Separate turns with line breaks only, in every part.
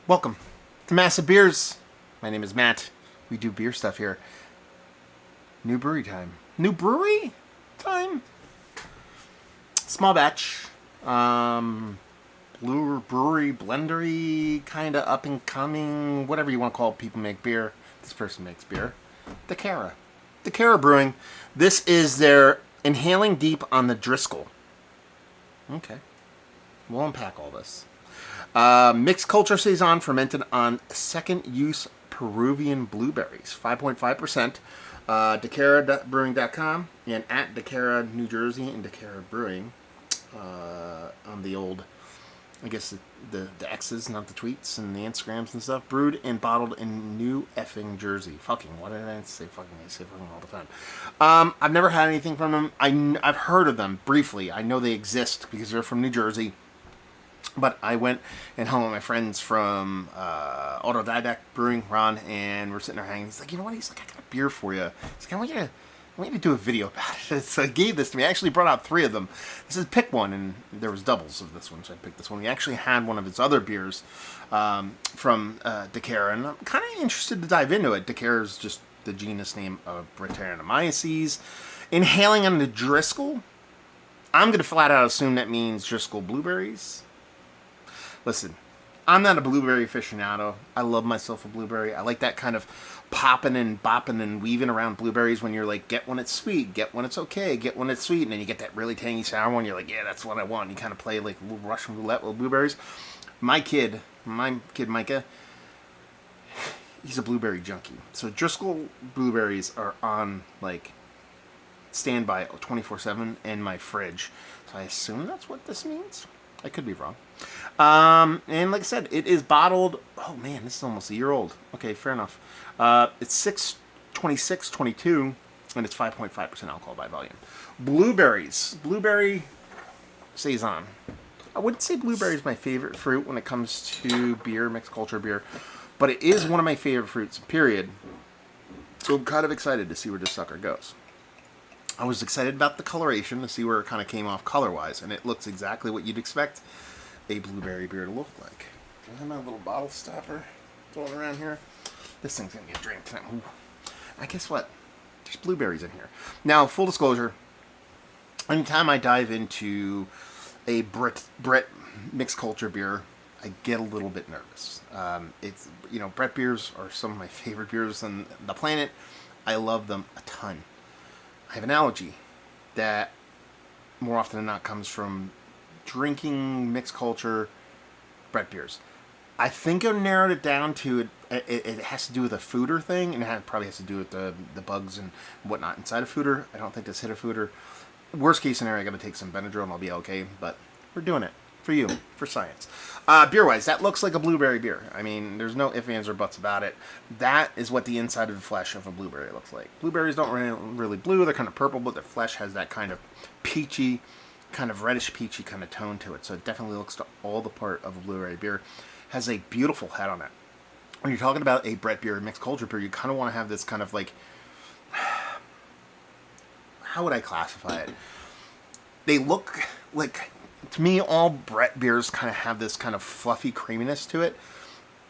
Welcome to Massive Beers. My name is Matt. We do beer stuff here. New brewery time. New brewery time? Small batch. Blue brewery, blendery, kind of up and coming, whatever you want to call it. People make beer. This person makes beer. Dekkera. Dekkera Brewing. This is their Inhaling Deep on the Driscoll. Okay. We'll unpack all this. Mixed culture saison fermented on second use Peruvian blueberries, 5.5%. Dekkera.brewing.com and at Dekkera, New Jersey, and Dekkera Brewing on the old, I guess the X's, not the tweets and the Instagrams and stuff. Brewed and bottled in New effing Jersey. Fucking, what did I say? Fucking, I say fucking all the time. I've never had anything from them. I've heard of them briefly. I know they exist because they're from New Jersey. But I went and hung with my friends from Autodidact Brewing, Ron, and we're sitting there hanging. He's like, you know what? He's like, I got a beer for you. He's like, I want you to do a video about it. So he gave this to me. I actually brought out 3 of them. This is pick one, and there was doubles of this one, so I picked this one. We actually had one of his other beers from Dekkera, and I'm kind of interested to dive into it. Dekkera is just the genus name of Brettanomyces. Inhaling on the Driscoll, I'm going to flat out assume that means Driscoll blueberries. Listen, I'm not a blueberry aficionado. I love myself a blueberry. I like that kind of popping and bopping and weaving around blueberries when you're like, get when it's sweet, get when it's okay, get when it's sweet, and then you get that really tangy sour one. You're like, yeah, that's what I want. And you kind of play like a little Russian roulette with blueberries. My kid Micah, he's a blueberry junkie. So Driscoll blueberries are on like standby 24/7 in my fridge. So I assume that's what this means. I could be wrong. And like I said, it is bottled. Oh man, this is almost a year old. Okay, fair enough. It's 6/26/22, and it's 5.5% alcohol by volume. Blueberries, blueberry saison. I wouldn't say blueberry is my favorite fruit when it comes to beer, mixed culture beer, but it is one of my favorite fruits. Period. So I'm kind of excited to see where this sucker goes. I was excited about the coloration to see where it kind of came off color-wise, and it looks exactly what you'd expect a blueberry beer to look like. Do I have my little bottle stopper thrown around here? This thing's going to get drank tonight. Ooh. I guess what? There's blueberries in here. Now, full disclosure, anytime I dive into a Brett mixed culture beer, I get a little bit nervous. It's, Brett beers are some of my favorite beers on the planet. I love them a ton. I have an allergy that more often than not comes from drinking mixed culture Brett beers. I think I narrowed it down to it has to do with a foeder thing, and it probably has to do with the bugs and whatnot inside a foeder. I don't think this hit a foeder. Worst case scenario, I got to take some Benadryl and I'll be okay, but we're doing it for you, for science. Beer-wise, that looks like a blueberry beer. I mean, there's no ifs, ands, or buts about it. That is what the inside of the flesh of a blueberry looks like. Blueberries don't really blue. They're kind of purple, but the flesh has that kind of peachy, kind of reddish peachy kind of tone to it. So it definitely looks to all the part of a blueberry beer. Has a beautiful head on it. When you're talking about a Brett beer, mixed culture beer, you kind of want to have this kind of like, how would I classify it? They look like, to me, all Brett beers kind of have this kind of fluffy creaminess to it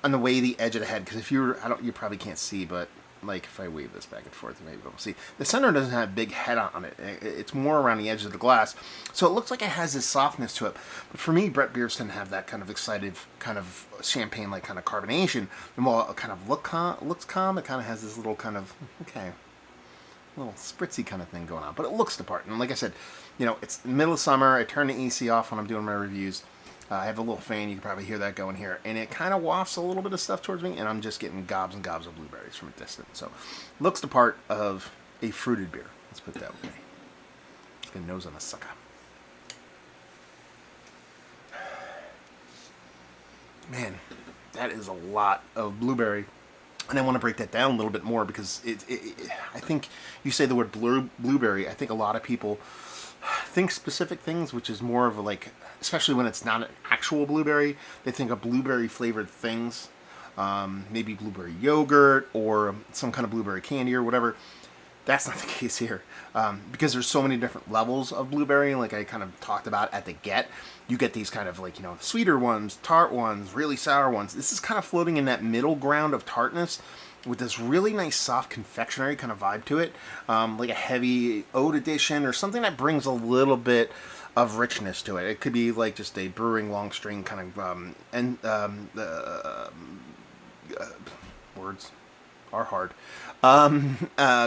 on the way the edge of the head. Because if you probably can't see, but like if I wave this back and forth, maybe you'll see. The center doesn't have a big head on it. It's more around the edge of the glass. So it looks like it has this softness to it. But for me, Brett beers tend to have that kind of excited, kind of champagne-like kind of carbonation. And while it kind of looks calm, it kind of has this little kind of, little spritzy kind of thing going on, but it looks the part. And like I said, it's the middle of summer. I turn the AC off when I'm doing my reviews. I have a little fan. You can probably hear that going here, and it kind of wafts a little bit of stuff towards me, and I'm just getting gobs and gobs of blueberries from a distance. So, looks the part of a fruited beer. Let's put it that way. Let's get a nose on the sucker. Man, that is a lot of blueberry. And I want to break that down a little bit more because I think you say the word blueberry. I think a lot of people think specific things, which is more of a like, especially when it's not an actual blueberry, they think of blueberry flavored things, maybe blueberry yogurt or some kind of blueberry candy or whatever. That's not the case here, because there's so many different levels of blueberry. Like I kind of talked about at the get, you get these kind of like, sweeter ones, tart ones, really sour ones. This is kind of floating in that middle ground of tartness with this really nice soft confectionery kind of vibe to it, like a heavy oat addition or something that brings a little bit of richness to it. It could be like just a brewing long string kind of words are hard.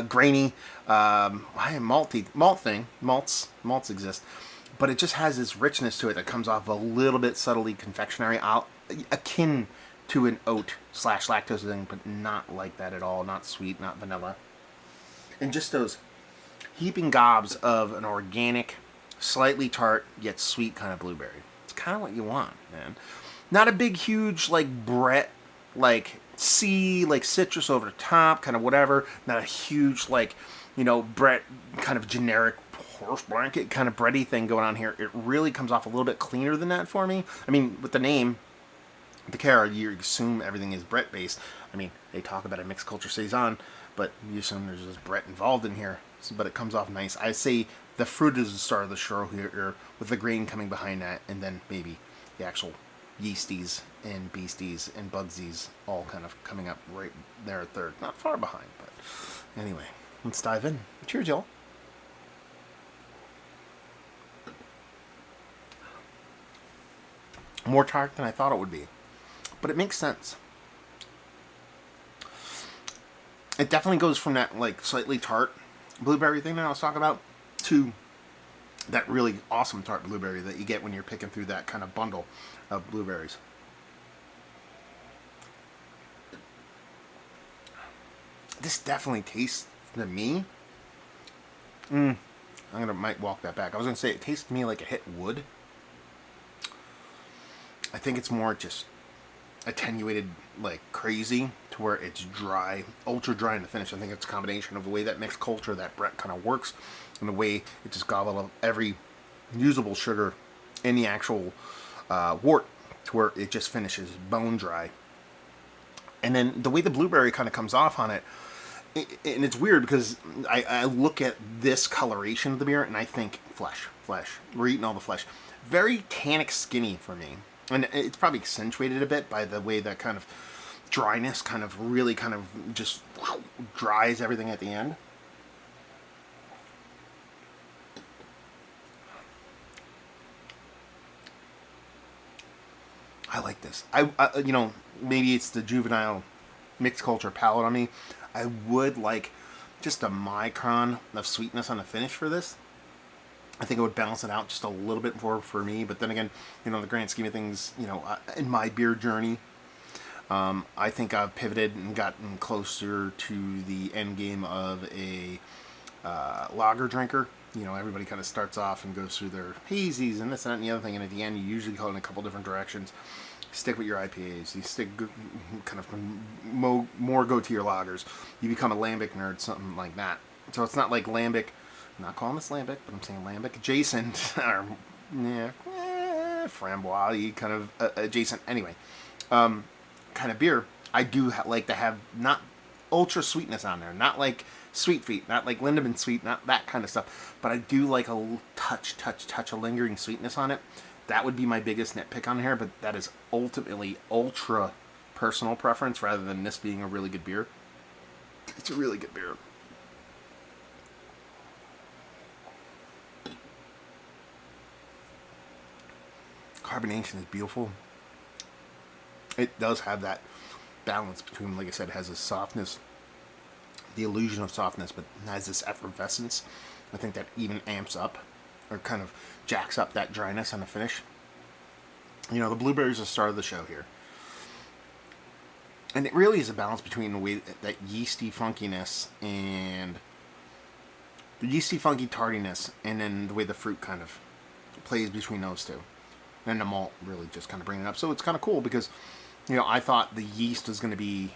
Grainy, malt thing. Malts exist, but it just has this richness to it that comes off a little bit subtly confectionery, akin to an oat / lactose thing, but not like that at all. Not sweet, not vanilla, and just those heaping gobs of an organic, slightly tart yet sweet kind of blueberry. It's kind of what you want, man. Not a big, huge like Brett like like citrus over the top, kind of whatever. Not a huge like, Brett kind of generic horse blanket kind of bready thing going on here. It really comes off a little bit cleaner than that for me. I mean, with the name Dekkera, you assume everything is Brett based. I mean, they talk about a mixed culture saison, but you assume there's just Brett involved in here. But it comes off nice. I say the fruit is the star of the show here, with the grain coming behind that, and then maybe the actual yeasties and beasties and bugsies all kind of coming up right there at third. Not far behind, but anyway, let's dive in. Cheers, y'all. More tart than I thought it would be, but it makes sense. It definitely goes from that like slightly tart blueberry thing that I was talking about to that really awesome tart blueberry that you get when you're picking through that kind of bundle of blueberries. This definitely tastes to me. Might walk that back. I was gonna say it tastes to me like it hit wood. I think it's more just attenuated like crazy to where it's dry, ultra dry in the finish. I think it's a combination of the way that mixed culture, that Brett kind of works, and the way it just gobbled up every usable sugar in the actual wort to where it just finishes bone dry. And then the way the blueberry kind of comes off on it, and it's weird because I look at this coloration of the beer and I think flesh. We're eating all the flesh. Very tannic skinny for me. And it's probably accentuated a bit by the way that kind of dryness kind of really kind of just dries everything at the end. I like this. Maybe it's the juvenile mixed culture palate on me. I would like just a micron of sweetness on the finish for this. I think it would balance it out just a little bit more for me. But then again, the grand scheme of things, in my beer journey, I think I've pivoted and gotten closer to the end game of a lager drinker. Everybody kind of starts off and goes through their hazies and this and that and the other thing. And at the end, you usually go in a couple different directions. Stick with your IPAs. You stick kind of more go to your lagers. You become a lambic nerd, something like that. So it's not like lambic. I'm not calling this lambic, but I'm saying lambic adjacent, or framboise kind of adjacent. Anyway, kind of beer. I do like to have not ultra sweetness on there, not like Sweet Feet, not like Lindemann Sweet, not that kind of stuff. But I do like a touch of lingering sweetness on it. That would be my biggest nitpick on here, but that is ultimately ultra personal preference rather than this being a really good beer. It's a really good beer. Carbonation is beautiful. It does have that balance between, like I said, it has a softness, the illusion of softness, but has this effervescence. I think that even amps up or kind of jacks up that dryness on the finish. The blueberries are the star of the show here. And it really is a balance between the way that yeasty funkiness and the yeasty funky tardiness, and then the way the fruit kind of plays between those two. And the malt really just kind of bringing it up. So it's kind of cool because, I thought the yeast was going to be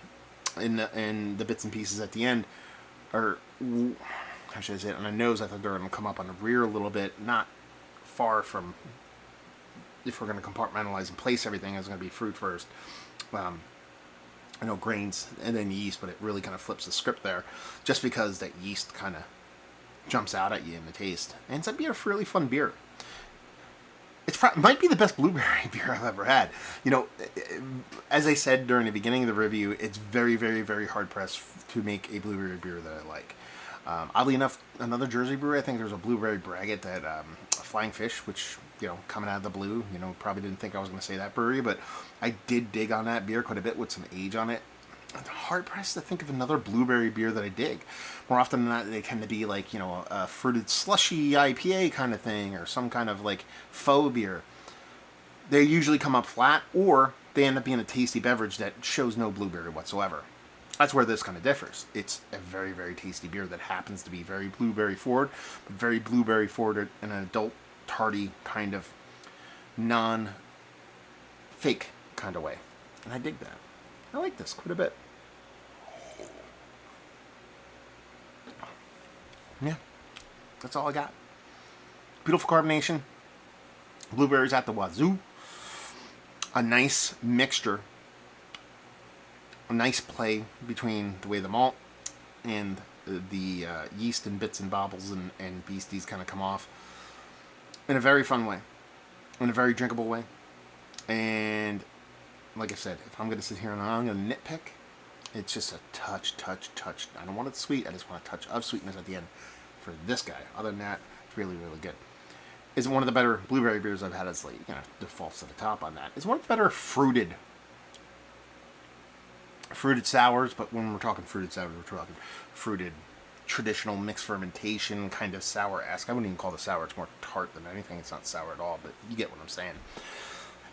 in the bits and pieces at the end, or how should I say it? On the nose, I thought they were going to come up on the rear a little bit, not far from. If we're going to compartmentalize and place everything, it's going to be fruit first. I know grains and then yeast, but it really kind of flips the script there, just because that yeast kind of jumps out at you in the taste. And it's a really fun beer. Might be the best blueberry beer I've ever had. You know, as I said during the beginning of the review, it's very, very, very hard pressed to make a blueberry beer that I like. Oddly enough, another Jersey brewery, I think there's a blueberry braggot that Flying Fish, which, you know, coming out of the blue, you know, probably didn't think I was going to say that brewery, but I did dig on that beer quite a bit with some age on it. I'm hard pressed to think of another blueberry beer that I dig. More often than not, they tend to be like, you know, a fruited slushy IPA kind of thing, or some kind of like faux beer. They usually come up flat, or they end up being a tasty beverage that shows no blueberry whatsoever. That's where this kind of differs. It's a very, very tasty beer that happens to be very blueberry forward, but very blueberry forward in an adult, tardy kind of non-fake kind of way. And I dig that. I like this quite a bit. Yeah, that's all I got. Beautiful carbonation. Blueberries at the wazoo. A nice mixture. A nice play between the way the malt and the yeast and bits and bobbles and beasties kind of come off. In a very fun way. In a very drinkable way. And like I said, if I'm going to sit here and I'm going to nitpick, it's just a touch. I don't want it sweet. I just want a touch of sweetness at the end for this guy. Other than that, it's really, really good. Is one of the better blueberry beers I've had. As like, you know, defaults to the top on that. It's one of the better fruited sours. But when we're talking fruited sours, we're talking fruited traditional mixed fermentation kind of sour-esque. I wouldn't even call it sour. It's more tart than anything. It's not sour at all. But you get what I'm saying.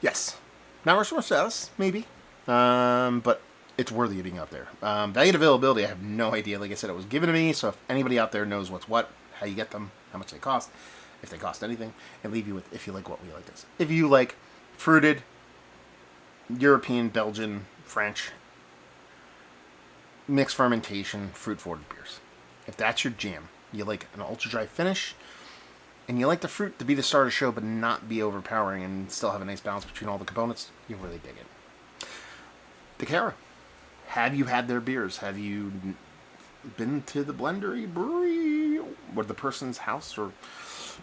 Yes. Now we're supposed to status, maybe. But it's worthy of being up there. Value availability, I have no idea. Like I said, it was given to me, so if anybody out there knows what's what, how you get them, how much they cost, if they cost anything, and leave you with if you like what we like this. If you like fruited, European, Belgian, French, mixed fermentation, fruit-forward beers. If that's your jam, you like an ultra-dry finish, and you like the fruit to be the star of the show but not be overpowering and still have a nice balance between all the components, you really dig it. Dekkera. Have you had their beers? Have you been to the blendery brewery or the person's house or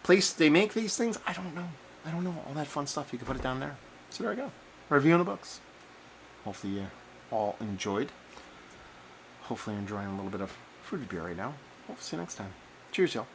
place they make these things? I don't know. All that fun stuff. You can put it down there. So there I go. Reviewing the books. Hopefully you all enjoyed. Hopefully you're enjoying a little bit of fruited beer right now. We'll see you next time. Cheers, y'all.